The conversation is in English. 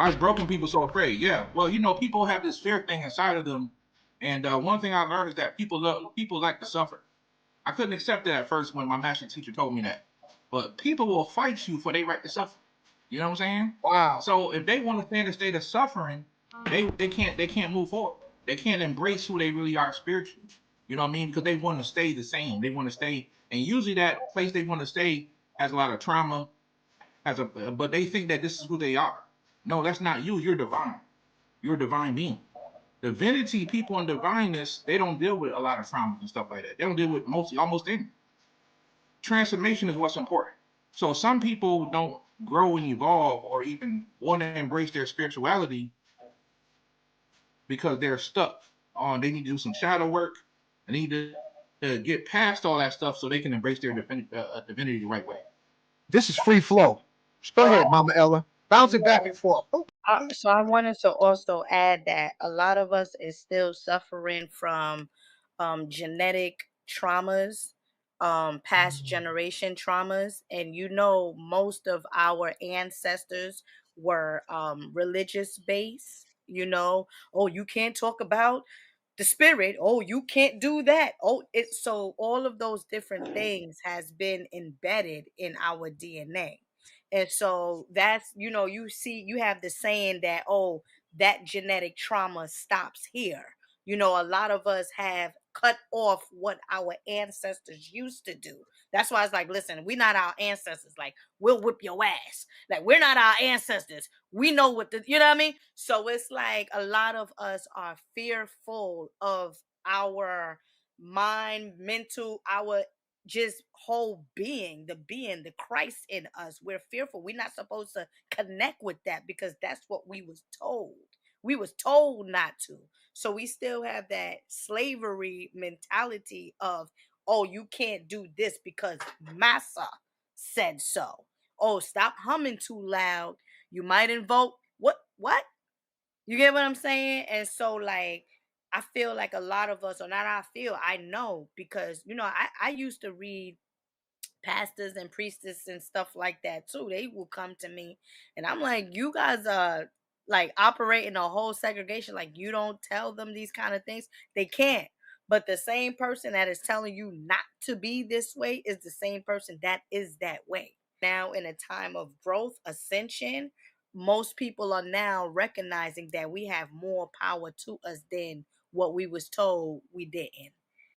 Why is broken people so afraid? Yeah, well, people have this fear thing inside of them, and one thing I learned is that people like to suffer. I couldn't accept that at first when my master teacher told me that, but people will fight you for their right to suffer. You know what I'm saying? Wow. So if they want to stay in a state of suffering, they can't move forward. They can't embrace who they really are spiritually. You know what I mean? Because they want to stay the same. They want to stay, and usually that place they want to stay has a lot of trauma, but they think that this is who they are. No, that's not you. You're divine. You're a divine being. Divinity, people in divineness, they don't deal with a lot of traumas and stuff like that. They don't deal with almost any. Transformation is what's important. So some people don't grow and evolve or even want to embrace their spirituality because they're stuck on they need to do some shadow work. They need to get past all that stuff so they can embrace their divinity the right way. This is free flow. Just go ahead, Mama Ella. Bounce it back and forth. Oh, So I wanted to also add that a lot of us is still suffering from genetic traumas, past generation traumas, and most of our ancestors were religious based. Oh, you can't talk about the spirit. Oh, you can't do that. Oh, so all of those different things has been embedded in our DNA. And so that's, you have the saying that, oh, that genetic trauma stops here. A lot of us have cut off what our ancestors used to do. That's why it's like, listen, we're not our ancestors. Like, we'll whip your ass. Like, we're not our ancestors. We know you know what I mean? So it's like a lot of us are fearful of our mind, mental, our just whole being, the Christ in us. We're fearful. We're not supposed to connect with that because that's what we was told. We was told not to. So we still have that slavery mentality of, oh, you can't do this because massa said so. Oh, stop humming too loud. You might invoke what? You get what I'm saying? And so like I feel like a lot of us, or not I feel, I know because I used to read pastors and priestess and stuff like that too. They will come to me and I'm like, you guys are like operating a whole segregation. Like you don't tell them these kind of things. They can't. But the same person that is telling you not to be this way is the same person that is that way. Now, in a time of growth, ascension, most people are now recognizing that we have more power to us than what we was told we didn't.